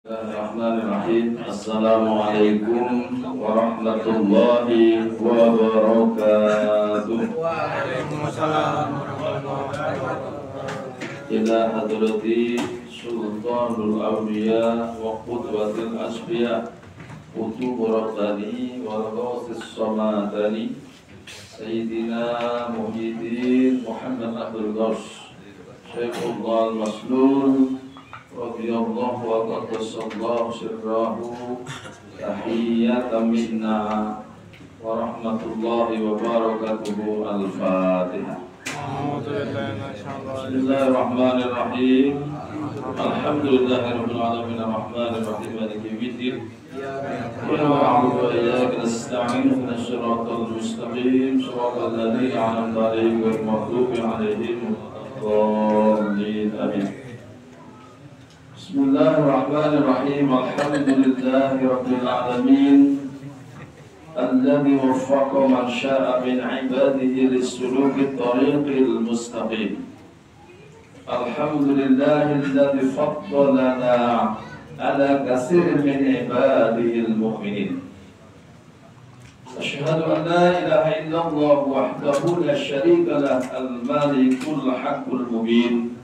Bismillahirrahmanirrahim. Assalamualaikum warahmatullahi wabarakatuh. Waalaikumsalam warahmatullahi wabarakatuh. Ila hadrati sultanul awliya wa qudwatil asfiya Qutub Rabbani wal Ghawthis Samadani Sayyidina Muhyiddin Muhammad Abdul Ghaus Syekhullah al-Maslul radhiyallahu wa qaddasallahu sirrahu tahiyyatan minna wa rahmatullahi wa barakatuhu. Al-Fatihah. Bismillahirrahmanirrahim. Alhamdulillahirabbil alamin arrahmanir rahim maliki yaumiddin. Wa na'budu wa iyyaka nasta'in ihdinas siratal mustaqim siratal ladzina an'amta 'alaihim ghairil maghdubi 'alaihim waladdallin. Amin. Bismillahirrahmanirrahim. Alhamdulillahi rabbil alamin alladzi waffaqa man syaa'a min 'ibadihi lis-suluki tariqil mustaqim. Alhamdulillahilladzi faddalana 'ala katsirin min 'ibadihil mu'minin. Asyhadu an la ilaha illallah wahdahu la syarika lah al-malikul haqqul mubin.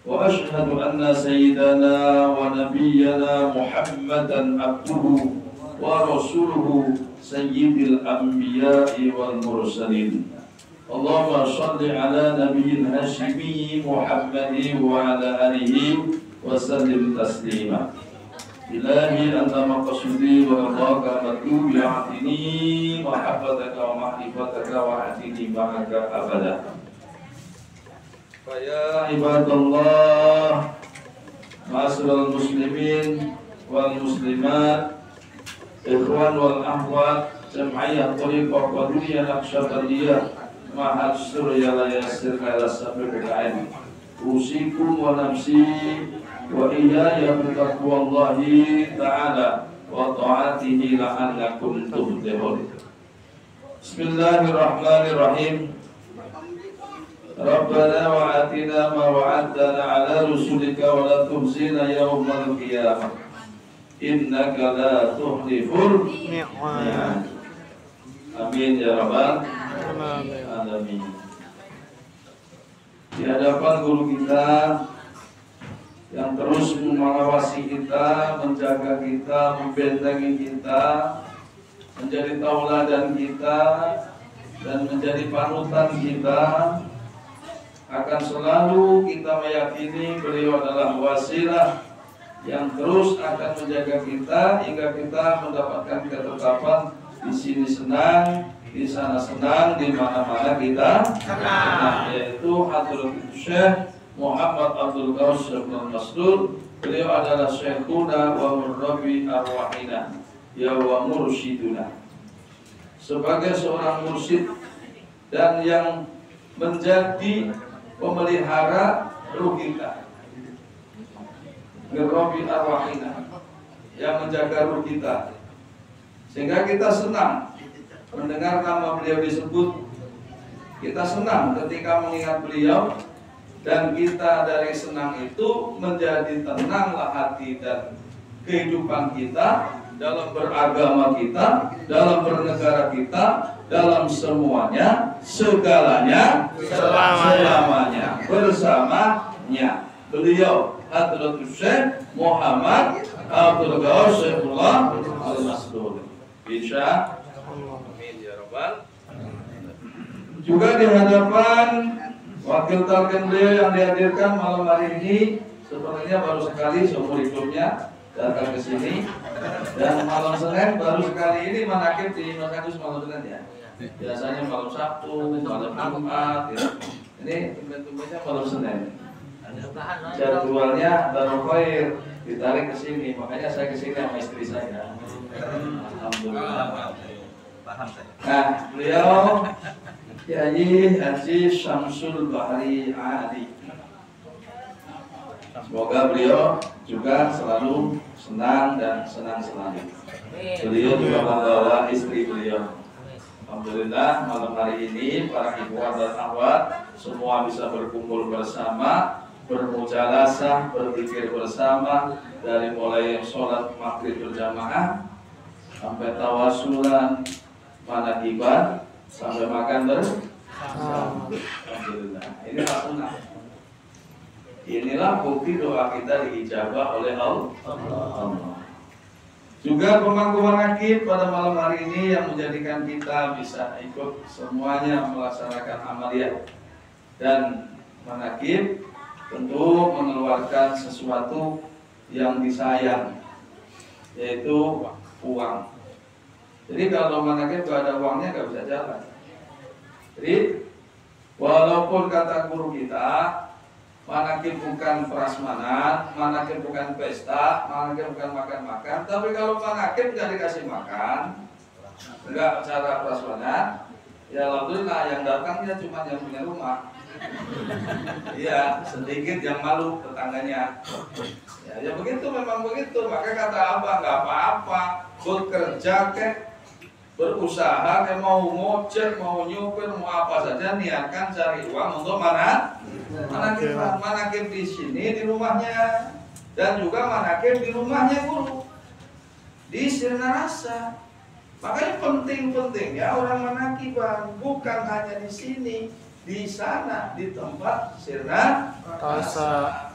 Wa ashhadu anna sayyidana wa nabiyyana Muhammadan abduhu wa rasuluhu sayyidil anbiya'i wal mursalin. Allahumma shalli ala nabiyil hashimi Muhammadin wa ala alihi wa sallim taslima. Ilahi anta maqsudi wa ridhaka matlubi atini mahabbataka wa ma'rifataka wa atini ma'aka abada. Ya ibadallah, ma'asyiral muslimin wal muslimat, ikhwan wal akhwat, jam'iyah thariqah qadiriyah naqsyabandiyah, ma'had surya la yasir ila sabr PKN. Usikum wa nafsi wa iyaya bitaqwallahi ta'ala wa ta'atihi la'annakum tuflihun. Bismillahirrahmanirrahim. Rabbana wa atina ma wa'adtana ala rusulika wa la tuhzina yawmal qiyamah innaka la tukhliful mi'ad. Amin ya rabbal alamin. Di hadapan guru kita yang terus mengawasi kita, menjaga kita, membentengi kita, menjadi tauladan kita dan menjadi panutan kita, akan selalu kita meyakini beliau adalah wasilah yang terus akan menjaga kita hingga kita mendapatkan ketetapan di sini senang, di sana senang, di mana-mana kita senang, yaitu Hadratul Syekh Muhammad Abdul Ghaus Al-Maslul. Beliau adalah Syekhuna wa murabbi arwahina ya wa mursyiduna, sebagai seorang mursyid dan yang menjadi pemelihara ruh kita, ngerobi arwahina, yang menjaga ruh kita, sehingga kita senang mendengar nama beliau disebut. Kita senang ketika mengingat beliau, dan kita dari senang itu menjadi tenanglah hati dan kehidupan kita, dalam beragama kita, dalam bernegara kita, dalam semuanya, segalanya, selamanya, bersamanya. Beliau Hadratul Syekh Muhammad Abdul Ghaus Syekhullah Al-Maslul. Insya amin ya rabbal. Juga di hadapan wakil talqin beliau yang dihadirkan malam hari ini, sebenarnya baru sekali seumur hidupnya datang ke sini, dan malam Senin baru sekali ini manakib di Mas Agus malam Senin ya. Biasanya malam Sabtu, malam Jumat, ya. Ini tumben-tumbennya malam Senin. Jadwalnya baru khair, ditarik ke sini, makanya saya ke sini sama istri saya. Alhamdulillah. Paham saya. Nah, beliau Kiai Haji Syamsul Bahri Ali. Semoga beliau juga selalu senang dan senang selalu. Beliau juga membawa istri beliau. Alhamdulillah malam hari ini para ikhwan dan akhwat semua bisa berkumpul bersama bermujalasah, berzikir bersama dari mulai sholat maghrib berjamaah sampai tawasulan, manakibat, sampai makan bersama. Alhamdulillah. Inilah sunnah. Inilah bukti doa kita diijabah oleh Allah. Juga pemangku manakib pada malam hari ini yang menjadikan kita bisa ikut semuanya melaksanakan amaliyah. Dan manakib tentu mengeluarkan sesuatu yang disayang, yaitu uang. Jadi kalau manakib gak ada uangnya gak bisa jalan. Jadi walaupun kata guru kita, manakib bukan prasmanan, manakib bukan pesta, manakib bukan makan-makan. Tapi kalau manakib nggak dikasih makan, nggak acara prasmanan, ya alhamdulillah yang datang ya cuma yang punya rumah. Iya, sedikit yang malu tetangganya. Ya begitu, memang begitu. Maka kata abah nggak apa-apa, bekerja kek, berusaha kayak mau ngojek, mau nyupir, mau apa saja, niatkan cari uang untuk manakib di sini di rumahnya, dan juga manakib di rumahnya guru di Sirna Rasa. Makanya penting ya orang manakiban, bukan hanya di sini, di sana, di tempat Sirna Rasa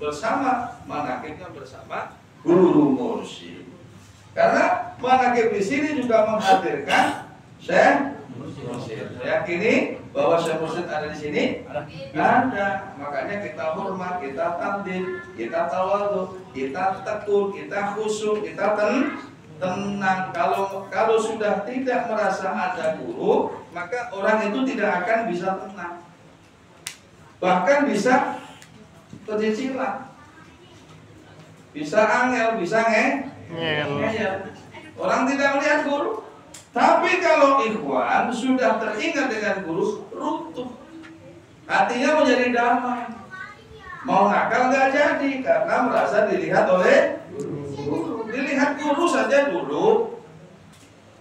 bersama manakibnya, bersama guru mursyid. Karena manakib di sini juga menghadirkan Syekh Mursyid. Yakini bahwa Syekh Mursyid ada di sini? Ada. Makanya kita hormat, kita takdim, kita tawadhu, kita tekun, kita khusyuk, kita tenang. Kalau sudah tidak merasa ada guru, maka orang itu tidak akan bisa tenang. Bahkan bisa tercicilan, bisa angel, bisa ngeyel. Orang tidak melihat guru. Tapi kalau ikhwan sudah teringat dengan guru, runtuh. Hatinya menjadi damai. Mau nakal nggak jadi karena merasa dilihat oleh guru. Dilihat guru saja dulu.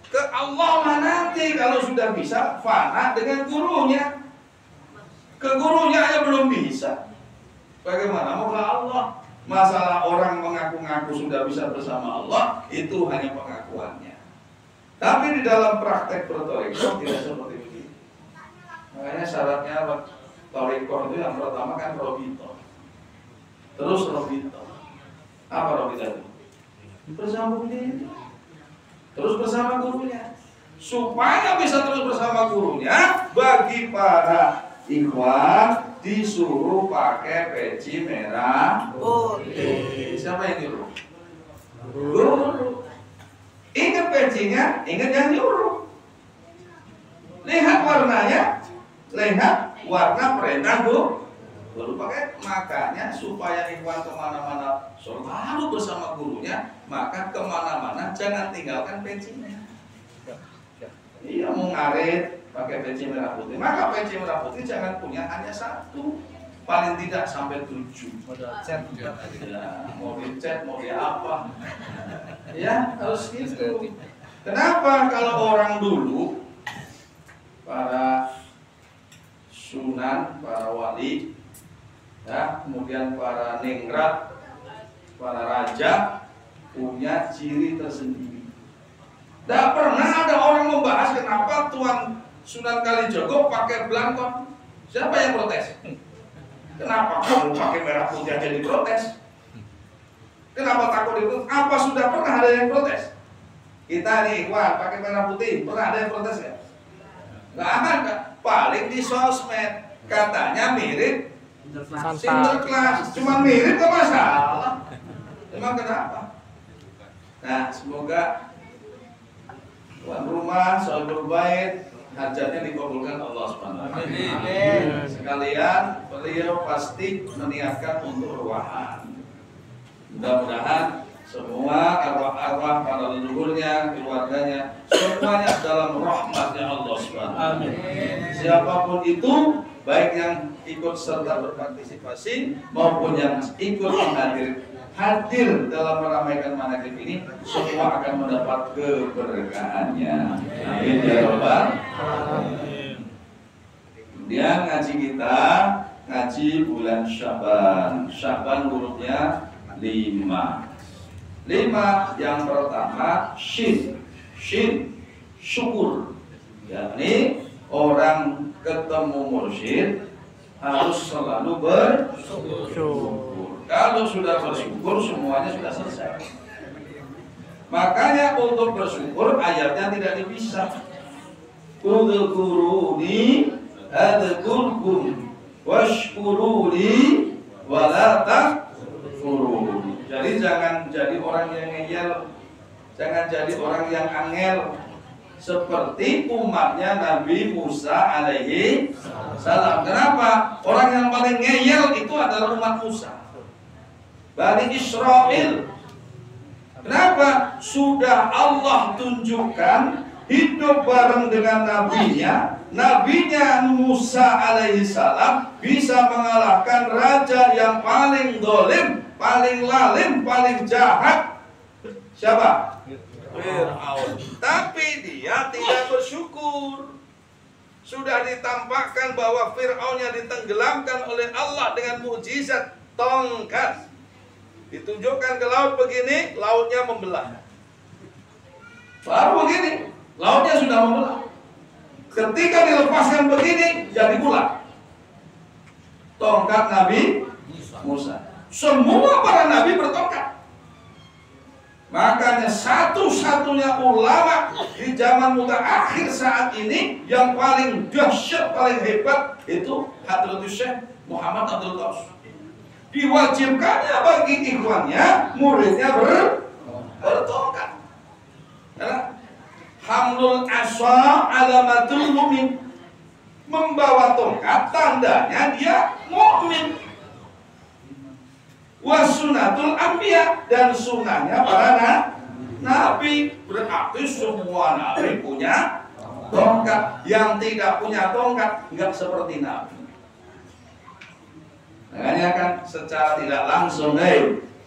Ke Allah mah nanti kalau sudah bisa fana dengan gurunya. Ke gurunya aja belum bisa. Bagaimana mau ke Allah? Masalah orang mengaku-ngaku sudah bisa bersama Allah, itu hanya pengakuannya. Tapi di dalam praktek bertorikoh tidak seperti itu. Makanya syaratnya torikoh itu yang pertama kan robito. Terus robito. Apa robito itu? Bersambung diri. Terus bersama gurunya. Supaya bisa terus bersama gurunya, bagi para ikhwan disuruh pakai peci merah putih. Siapa yang nyuruh? Guru. Ingat pecinya, ingat yang nyuruh. Lihat warnanya, lihat warna perintah guru pakai. Makanya supaya ikhwan kemana-mana selalu bersama gurunya, maka kemana-mana jangan tinggalkan pecinya. Iya, mau ngarit pakai peci merah putih, maka peci merah putih jangan punya hanya satu, paling tidak sampai 7. Cat. Ya, mau dicat, mau di apa? Ya harus gitu. Kenapa? Kalau orang dulu, para sunan, para wali, ya, kemudian para ningrat, para raja punya ciri tersendiri. Tidak pernah ada orang membahas kenapa Tuan Sunan Kalijogo pakai belangkon. Siapa yang protes? Kenapa kamu pakai merah putih aja diprotes? Kenapa takut itu? Apa sudah pernah ada yang protes? Kita nih, wah pakai merah putih, pernah ada yang protes nggak? Nggak ada. Paling di sosmed katanya mirip Sinterklas. Cuma mirip nggak masalah. Emang kenapa? Nah, semoga tuan rumah, sahabat bait, hajatnya dikabulkan Allah Subhanahu wa taala. Sekalian beliau pasti meniatkan untuk ruahan. Mudah-mudahan semua arwah-arwah para leluhurnya, keluarganya, semuanya dalam rahmatnya Allah Subhanahu wa taala. Siapapun itu, baik yang ikut serta berpartisipasi maupun yang ikut hadir dalam meramaikan manakib ini, semua akan mendapat keberkahannya. Amin ya rabbal alamin. Kemudian ngaji kita ngaji bulan Syaban. Syaban hurufnya 5. 5 yang pertama shin syukur, yakni orang ketemu mursyid harus selalu bersyukur. Kalau sudah bersyukur semuanya sudah selesai. Makanya untuk bersyukur ayatnya tidak dipisah. Udhkuruni adzkurkum washkuruni wala takfurun. Jadi jangan jadi orang yang ngeyel, jangan jadi orang yang angel seperti umatnya Nabi Musa alaihi salam. Kenapa? Orang yang paling ngeyel itu adalah umat Musa, Bani Israel. Kenapa? Sudah Allah tunjukkan hidup bareng dengan nabinya Musa alaihi salam bisa mengalahkan raja yang paling dolim, paling lalim, paling jahat. Siapa? Fir'aun. Tapi dia tidak bersyukur. Sudah ditampakkan bahwa Fir'aunnya ditenggelamkan oleh Allah dengan mukjizat tongkat. Ditunjukkan ke laut begini, lautnya membelah. Baru begini, lautnya sudah membelah. Ketika dilepaskan begini, jadi ular. Tongkat Nabi Musa. Semua para nabi bertongkat. Makanya satu-satunya ulama di zaman mutaakhir saat ini yang paling dahsyat, paling hebat itu Hadratus Syekh Muhammad Abdul Qaus. Diwajibkannya bagi ikhwannya, muridnya bertongkat. Karena hamlul asa alamatul mu'min, membawa tongkat tandanya dia mukmin. Wasunatul anbiya, dan sunahnya para nabi. Berarti semua nabi punya tongkat. Yang tidak punya tongkat enggak seperti nabi. Makanya kan secara tidak langsung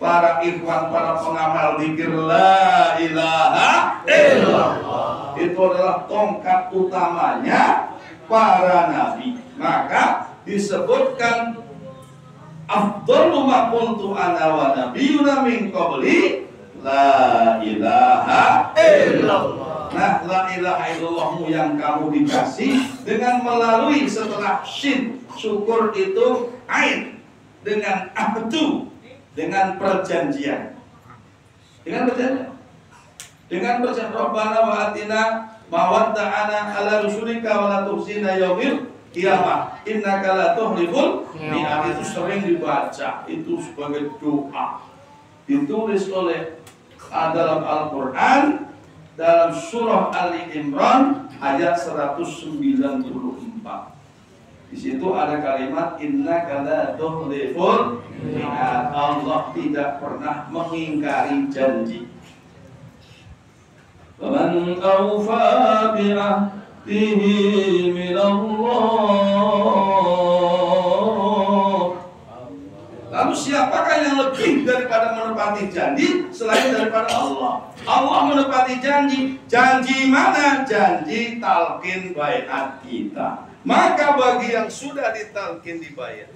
para ikhwan, para pengamal dzikir la ilaha illallah itu adalah tongkat utamanya para nabi. Maka disebutkan afdalu ma qultu ana wa nabiyyuna min qabli la ilaha illallah. Nah, la ilaha illallahmu yang kamu dikasih dengan melalui setelah syin syukur itu ain, dengan ahdu, dengan perjanjian. Dengan perjanjian Rabbana wa atina ma wadda'ana ala rusulika wa la tukhzina yaumil kiamah innaka la tuhliful mi'ad. Itu sering dibaca, itu sebagai doa, ditulis oleh dalam Al-Quran dalam surah Ali Imran ayat 194. Di situ ada kalimat innaka la tuhliful mi'ad. Allah tidak pernah mengingkari janji. Faman awfa bi'ahdihi minallah. Lalu siapakah yang lebih daripada menepati janji selain daripada Allah? Allah menepati janji. Janji mana? Janji talqin baiat kita. Maka bagi yang sudah ditalqin di baiat,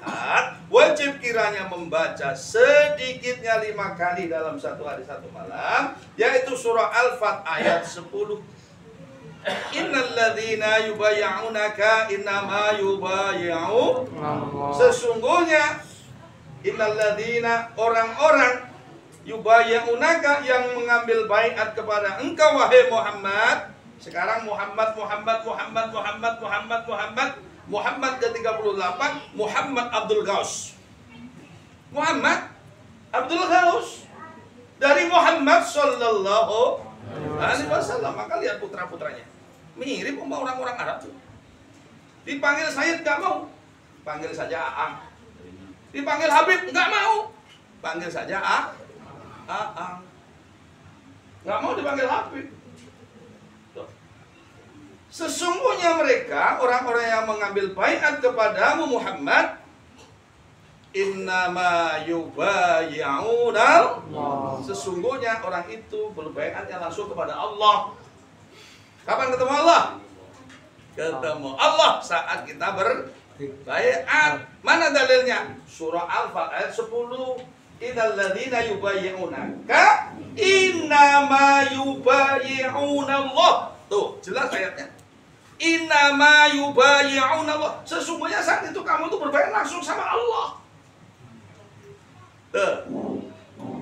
wajib kiranya membaca sedikitnya 5 kali dalam satu hari satu malam, yaitu surah Al-Fat ayat 10. Innal ladzina yubayyi'unaka innama yubayyi'u, sesungguhnya innal ladzina, orang-orang yubayyi'unaka yang mengambil baiat kepada engkau wahai Muhammad. Sekarang Muhammad ke-38, Muhammad Abdul Ghaus. Muhammad Abdul Ghaus dari Muhammad sallallahu alaihi wasallam. Maka lihat putra-putranya mirip sama orang-orang Arab tuh. Dipanggil Sayyid enggak mau, panggil saja Aang. Dipanggil Habib enggak mau, panggil saja Aang. Enggak mau dipanggil Habib. Sesungguhnya mereka, orang-orang yang mengambil baiat kepadamu Muhammad, innama yubayyi'una, sesungguhnya orang itu berbaiatnya langsung kepada Allah. Kapan ketemu Allah? Ketemu Allah saat kita Baiat. Mana dalilnya? Surah Al-Fat ayat 10. Innal ladzina yubayyi'unaka innama yubayyi'una Allah. Tuh, jelas ayatnya. Innama yubayyi'una Allah. Sesungguhnya saat itu kamu tuh berbaiat langsung sama Allah. Tuh.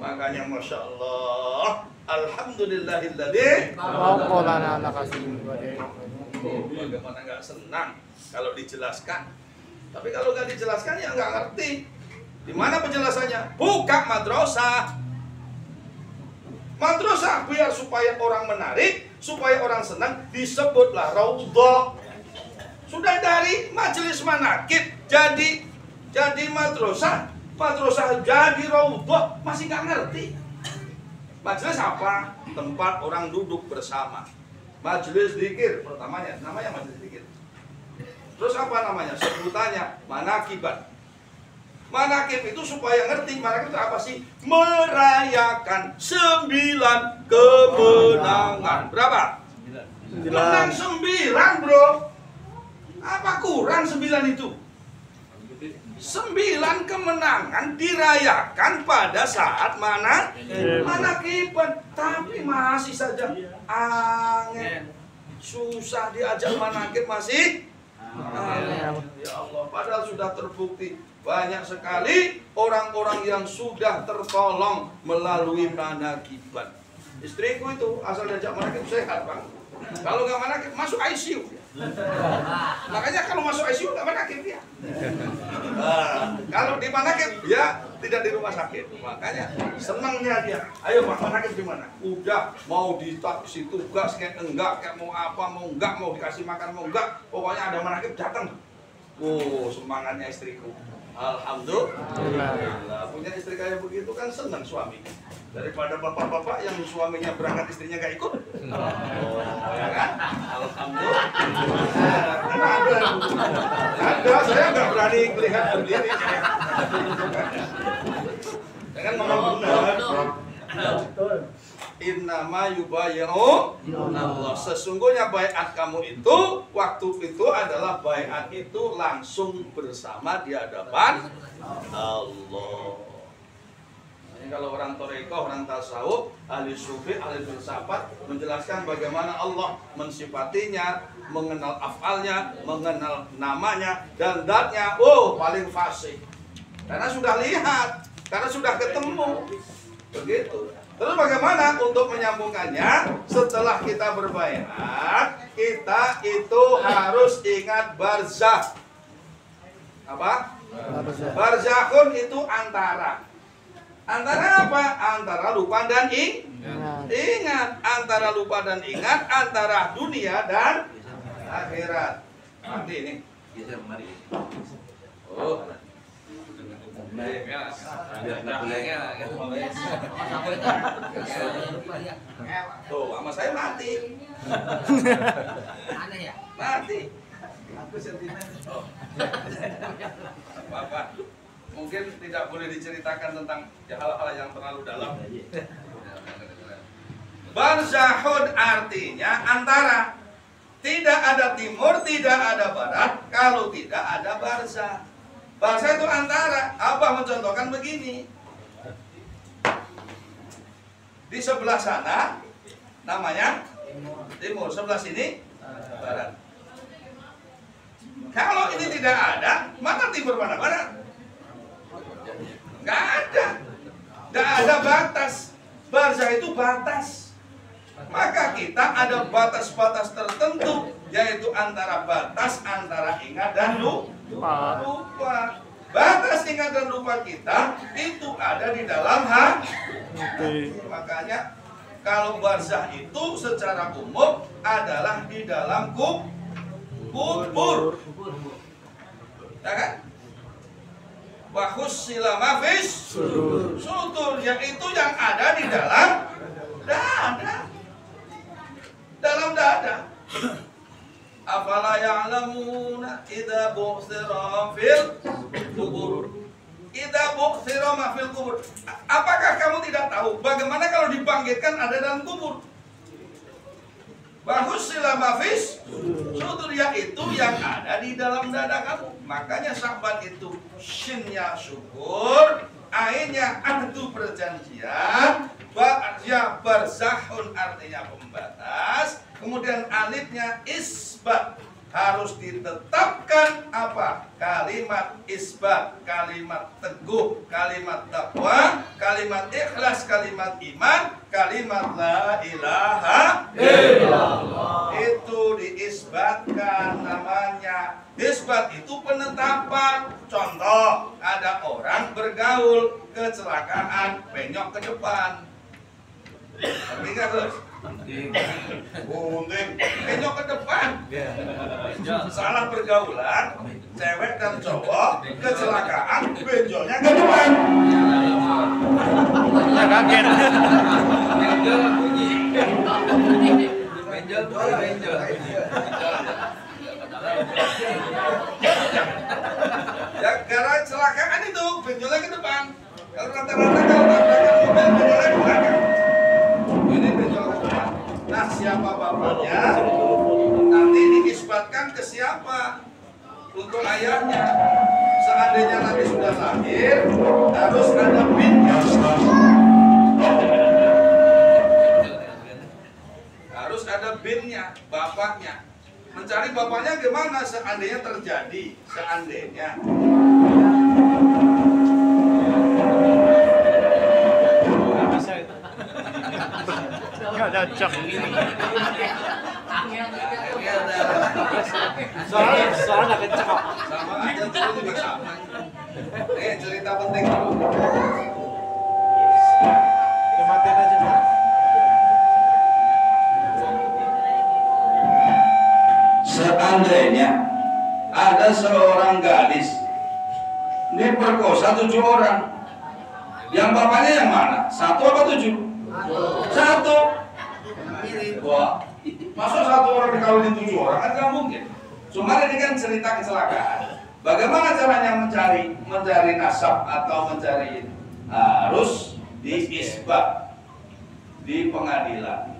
Makanya Masya Allah, alhamdulillahilladzi Waqolana lakasim. bagaimana nggak senang kalau dijelaskan. Tapi kalau nggak dijelaskan ya nggak ngerti. Di mana penjelasannya? Buka madrasah. Madrasah biar supaya orang menarik, supaya orang senang, disebutlah raudhah. Sudah dari majelis manaqib jadi madrasah, madrasah jadi raudhah, masih nggak ngerti. Majelis apa? Tempat orang duduk bersama. Majelis zikir pertamanya, namanya majelis zikir. Terus apa namanya? Sebutannya manaqibat. Manaqib itu supaya ngerti, manaqib itu apa sih? Merayakan 9 kemenangan. Berapa? 9. Menang 9, bro. Apa kurang 9 itu? 9 kemenangan dirayakan pada saat manaqiban. Tapi masih saja angin, susah diajak manaqib masih. Ya Allah, padahal sudah terbukti banyak sekali orang-orang yang sudah tertolong melalui manaqiban. Istriku itu asal diajak manaqib sehat, Bang. Kalau nggak manaqib masuk ICU. Makanya kalau masuk ICU nggak manaqib dia. Kalau di manaqib dia tidak di rumah sakit. Makanya senangnya dia. Ayo Pak, manaqib di mana? Udah mau dikasih tugas kayak enggak, kayak mau apa mau enggak, mau dikasih makan mau enggak, pokoknya ada manaqib datang. Oh, semangatnya istriku. Alhamdulillah. Punya istri kayak begitu kan senang suami. Daripada bapak-bapak yang suaminya berangkat istrinya gak ikut. Ya kan? Alhamdulillah. Ada, saya nggak berani melihat berdiri. Jangan ngomong benar. Innama yubayyi'u Allah. Sesungguhnya baiat kamu itu waktu itu adalah baiat itu langsung bersama di hadapan Allah. Ini kalau orang Thariqah, orang tasawuf, ahli sufi, ahli filsafat menjelaskan bagaimana Allah mensifatinya, mengenal afalnya, mengenal namanya dan zatnya. Oh, paling fasih. Karena sudah lihat, karena sudah ketemu. Begitu. Terus bagaimana untuk menyambungkannya? Setelah kita berbaiat, kita itu harus ingat barzakh. Apa? Barzakhun itu antara. Antara apa? Antara lupa dan ingat. Antara lupa dan ingat, antara dunia dan akhirat. Nanti ini. Oh. Tuh, sama saya mati. Mati. Aku sentimen. Oh. Apa-apa. Mungkin tidak boleh diceritakan tentang hal-hal yang terlalu dalam. Barzakhun artinya antara. Tidak ada timur, tidak ada barat, kalau tidak ada barzakh. Barzakh itu antara. Abah mencontohkan begini. Di sebelah sana namanya timur, sebelah sini barat. Kalau ini tidak ada, mana timur mana barat? Nggak ada. Nggak ada batas. Barzakh itu batas. Maka kita ada batas-batas tertentu, yaitu antara batas antara ingat dan lupa. Batas ingat dan lupa kita itu ada di dalam hati. Makanya kalau barzakh itu secara umum adalah di dalam kubur. Ya kan? Wa hussila ma fis sudur, yaitu yang ada di dalam dada. Dalam dada. Afala ya'lamuna idza bu'thira fil kubur. Idza bu'thira ma fil kubur. Apakah kamu tidak tahu bagaimana kalau dibangkitkan ada dalam kubur? Bahusila mafis sudur, yaitu yang ada di dalam dada kamu. Makanya Sya'ban itu shinnya syukur, ainnya ahdu perjanjian, ya barzahun artinya pembatas, kemudian alifnya isbat, harus ditetapkan apa? Kalimat isbat, kalimat teguh, kalimat takwa, kalimat ikhlas, kalimat iman, kalimat la ilaha illallah. Itu diisbatkan namanya. Isbat itu penetapan. Contoh, ada orang bergaul, kecelakaan, penyok ke depan. Ngerti nggak terus? Gunting, penyok ke depan. Salah pergaulan, cewek dan cowok, kecelakaan, benjolnya ke depan. Ya kaget. Benjol bunyi. Benjol bunyi benjol. Ya karena kecelakaan itu benjolnya ke depan. Kalau rata-rata kalau tabrakan mobil benjolnya ke belakang. Ini benjol ke depan. Nah, siapa bapaknya? Nanti diisbatkan ke siapa? Untuk ayahnya. Seandainya nanti sudah lahir, harus ada binnya. Harus ada binnya, bapaknya. Mencari bapaknya gimana? Seandainya terjadi, seandainya. Nggak cocok. Soalnya kenceng kok. Sama aja itu juga sama. Cerita penting dulu. Kematian aja. Seandainya ada seorang gadis ini perkosa 7 orang, yang bapaknya yang mana? 1 apa 7? 1. Wah, masa 1 orang dikawinin 7 orang kan nggak mungkin. Cuma ini kan cerita kecelakaan. Bagaimana caranya mencari nasab atau mencari harus diisbat di pengadilan,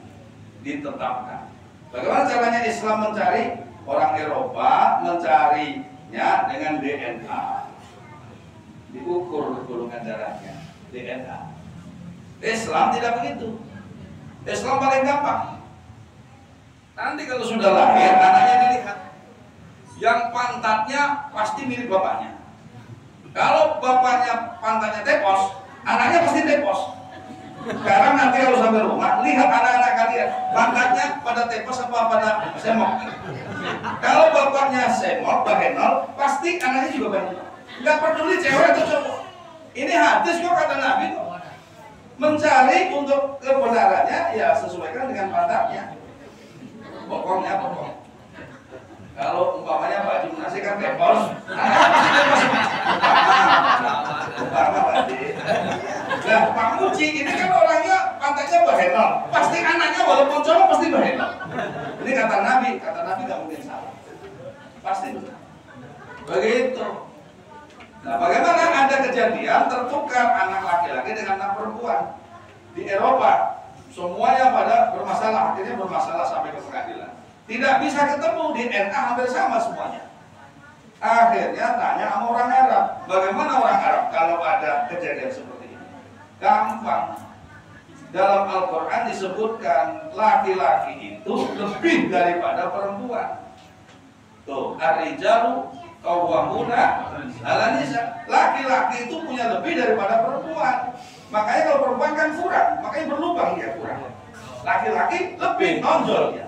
ditetapkan. Bagaimana caranya Islam mencari? Orang Eropa mencarinya dengan DNA, diukur golongan darahnya, DNA. Islam tidak begitu. Islam paling gampang. Nanti kalau sudah lahir, anaknya dilihat. Yang pantatnya pasti mirip bapaknya. Kalau bapaknya pantatnya tepos, anaknya pasti tepos. Sekarang nanti kalau sampai rumah, lihat anak-anak kalian, pantatnya pada tepos apa pada semok. Kalau bapaknya semok, bahenol, pasti anaknya juga bahenol. Nggak peduli cewek atau cowok. Ini hadis kok, kata Nabi kok. Mencari untuk kebenarannya, ya sesuaikan dengan pantatnya. Pokoknya pokok. Kalau umpamanya baju nasi kan tepos, umpama baju. Nah, Pak Muji ini kan orangnya pantatnya bahenol, pasti anaknya walaupun cowok pasti bahenol. Ini kata Nabi nggak mungkin salah, pasti benar. Begitu. Nah, bagaimana ada kejadian tertukar anak laki-laki dengan anak perempuan di Eropa, semuanya pada bermasalah, akhirnya bermasalah sampai ke pengadilan. Tidak bisa ketemu, di DNA hampir sama semuanya. Akhirnya tanya sama orang Arab, bagaimana orang Arab kalau ada kejadian seperti ini? Gampang. Dalam Al-Quran disebutkan laki-laki itu lebih daripada perempuan. Tuh, ar-rijalu qawwamuna 'alan nisa. Laki-laki itu punya lebih daripada perempuan. Makanya kalau perempuan kan kurang, makanya berlubang dia kurang. Laki-laki lebih nonjol ya.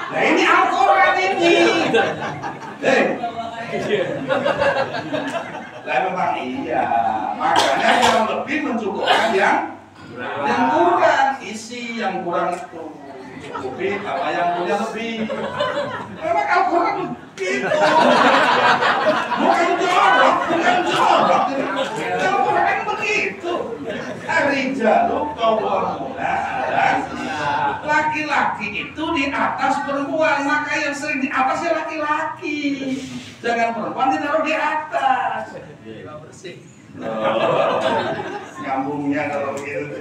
Nah ini Al-Quran ini. Lah memang iya. Makanya yang lebih mencukupkan yang kurang. Isi yang kurang itu cukupi apa yang punya lebih. Memang Al-Quran gitu. Bukan jorok, bukan jorok. Al-Quran begitu. Ar-rijalu qawwamuna 'alan nisa. Laki-laki itu di atas perempuan, maka yang sering di atas ya laki-laki. Jangan perempuan ditaruh di atas. Nyambungnya kalau begitu.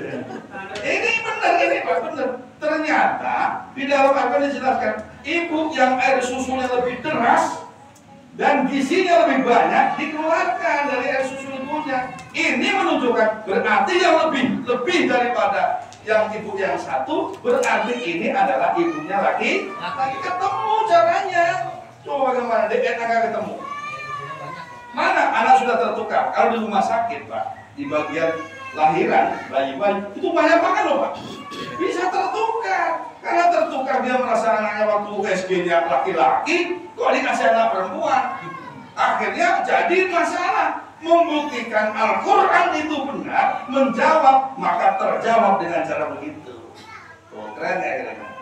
Ini benar, ini Pak, bener. Ternyata di dalam Al-Quran dijelaskan, ibu yang air susunya lebih deras dan gizinya lebih banyak dikeluarkan dari air susu ibunya. Ini menunjukkan berarti yang lebih daripada yang ibu yang satu, berarti ini adalah ibunya lagi ketemu caranya. Coba bagaimana DNA nggak ketemu? Mana anak sudah tertukar? Kalau di rumah sakit Pak, di bagian lahiran bayi-bayi itu banyak banget loh Pak. Bisa tertukar. Karena tertukar dia merasa anaknya waktu SG-nya laki-laki, kok dikasih anak perempuan. Akhirnya jadi masalah. Membuktikan Al-Quran itu benar, menjawab, maka terjawab dengan cara begitu. Oh, keren ya kira-kira.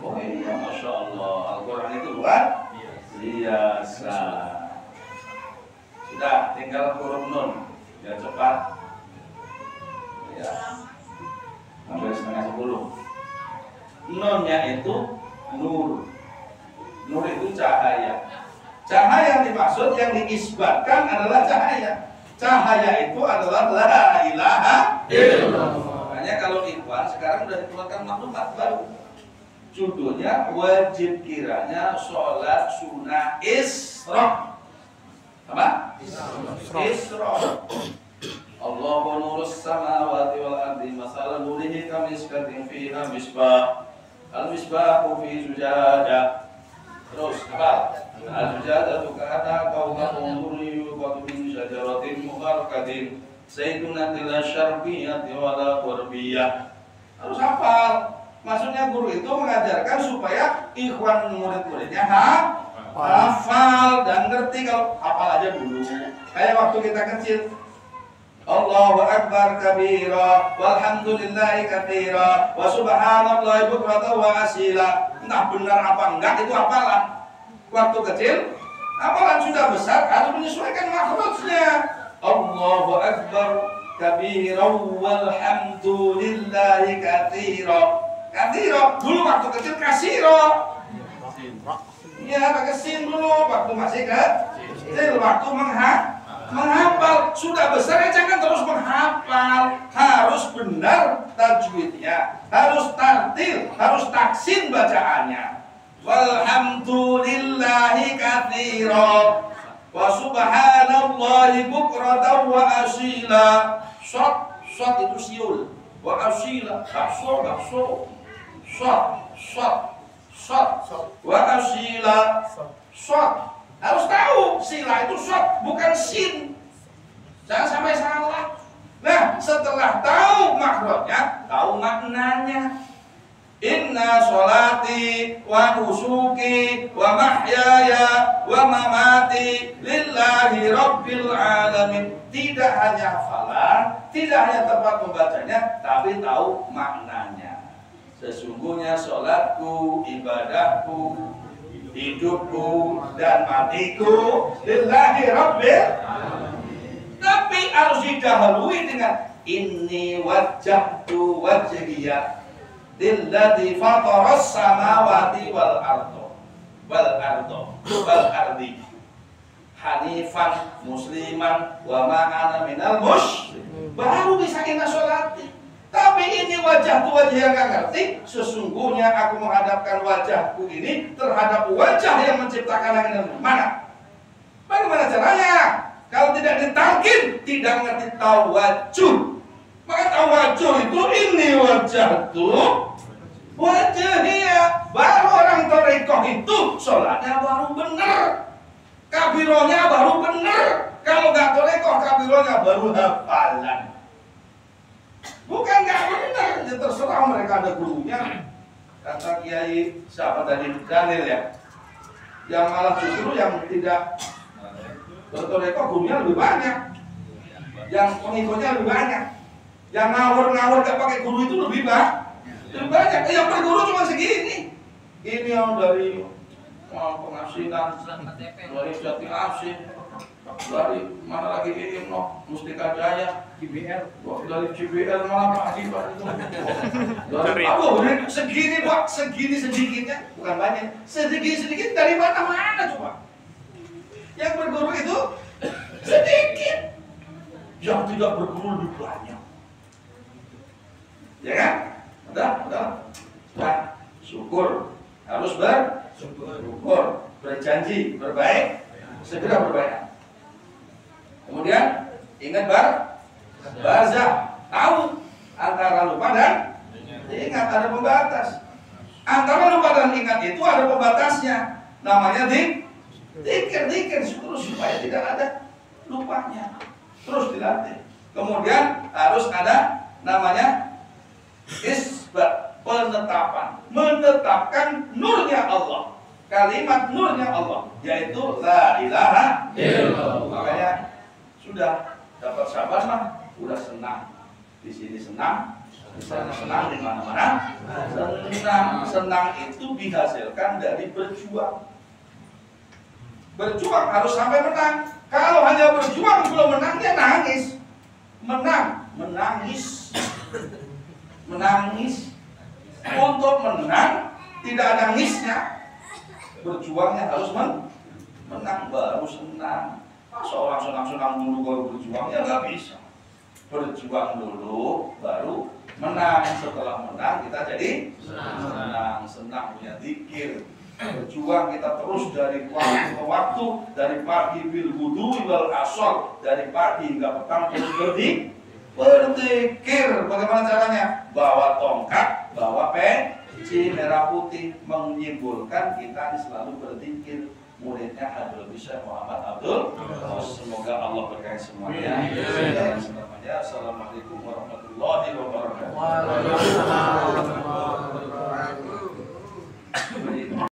Oh iya, Masya Allah, Al-Quran itu luar biasa. Sudah, tinggal huruf nun. Biar cepat. Ya, sampai setengah 10. Nunnya itu nur. Nur itu cahaya. Cahaya yang dimaksud, yang diisbatkan adalah cahaya. Cahaya itu adalah la ilaha illallah. Makanya kalau Ikhwan sekarang sudah dikeluarkan maklumat baru. Judulnya wajib kiranya sholat sunnah Isra. Apa? Isra. Allahu nurus samawati wal ardi masalan nurihi kamiskatin fiha misbah. Al-misbahu fi zujadah. Terus apa? Al-jadatu kana qawmun durriyu wa min syajaratin mubarakatin saytunatil syarqiyyati wa la qurbiyah. Harus hafal. Maksudnya guru itu mengajarkan supaya ikhwan murid-muridnya hafal dan ngerti. Kalau hafal aja dulu. Kayak waktu kita kecil. Allahu akbar kabira walhamdulillahi katsira wa subhanallahi bukratan wa asila. Entah benar apa enggak itu hafalan. Waktu kecil, hafalan. Sudah besar harus menyesuaikan makhrajnya. Allahu akbar kabira walhamdulillahi katsira. Katsira dulu waktu kecil kasiro. Iya, pakai sin dulu waktu masih kecil, waktu menghafal. Sudah besar ya jangan terus menghafal, harus benar tajwidnya, harus tartil, harus taksin bacaannya. Walhamdulillahi katsira wa subhanallahi bukratan wa asila. Shot itu siul, wa asila bakso shot wa asila shot. Harus tahu, sila itu shot, bukan sin. Jangan sampai salah. Nah, setelah tahu makhrajnya, tahu maknanya. Inna sholati wa nusuki wa mahyaya wa mamati lillahi rabbil alamin. Tidak hanya hafalan, tidak hanya tempat membacanya, tapi tahu maknanya. Sesungguhnya sholatku, ibadahku, hidupku dan matiku lillahi rabbil alamin. Tapi harus didahului dengan inni wajjahtu wajhiyya lilladzi fataras samawati wal ardi hanifan musliman wa ma ana minal musyrikin. Baru bisa inna sholati. Tapi ini wajah yang nggak ngerti. Sesungguhnya aku menghadapkan wajahku ini terhadap wajah yang menciptakan langit dan bumi. Mana? Bagaimana caranya? Kalau tidak ditalkin, tidak ngerti tawajuh. Maka tawajuh itu ini wajah tuh wajahnya. Baru orang tarekoh itu sholatnya baru benar, kabirohnya baru benar. Kalau nggak tarekoh, kabirohnya baru hafalan. Bukan nggak benar, ya terserah mereka ada gurunya. Kata Kiai siapa tadi, Daniel ya, yang malah justru yang tidak bertarekoh gurunya lebih banyak, yang pengikutnya lebih banyak. Yang ngawur-ngawur gak pakai guru itu lebih banyak. Yang berguru cuma segini. Ini yang dari pengasinan, dari Jati Asih, dari mana lagi ini Mustika Jaya, CBR, dari CBR malah Pak Haji Pak itu. Dari apa? Segini Pak, segini sedikitnya, bukan banyak. Sedikit dari mana coba? Yang berguru itu sedikit. Yang tidak berguru lebih banyak. Ya kan? Udah. Syukur. Harus bersyukur. Berjanji berbaik, segera berbaik. Kemudian ingat barzah. Tahu antara lupa dan ingat ada pembatas. Antara lupa dan ingat itu ada pembatasnya. Namanya zikir terus supaya tidak ada lupanya. Terus dilatih. Kemudian harus ada namanya isbat, penetapan, menetapkan nurnya Allah. Kalimat nurnya Allah yaitu la ilaha illallah. Makanya sudah dapat sabar mah udah senang. Di sini senang, di sana senang, di mana-mana senang itu dihasilkan dari berjuang. Berjuang harus sampai menang. Kalau hanya berjuang belum menang, dia nangis. Menangis. Untuk menang tidak ada ngisnya. Berjuangnya harus menang baru senang. Masa orang senang-senang dulu baru berjuang, ya nggak bisa. Berjuang dulu baru menang. Setelah menang kita jadi senang punya zikir. Berjuang kita terus dari waktu ke waktu, dari pagi bil wudu wal asar, dari pagi hingga petang terus berzikir. Bagaimana caranya? Bawa tongkat, bawa peci merah putih, menyimbolkan kita selalu berzikir. Muridnya Abdul Bisa Muhammad Abdul. Semoga Allah berkahi semuanya. Assalamualaikum warahmatullahi wabarakatuh.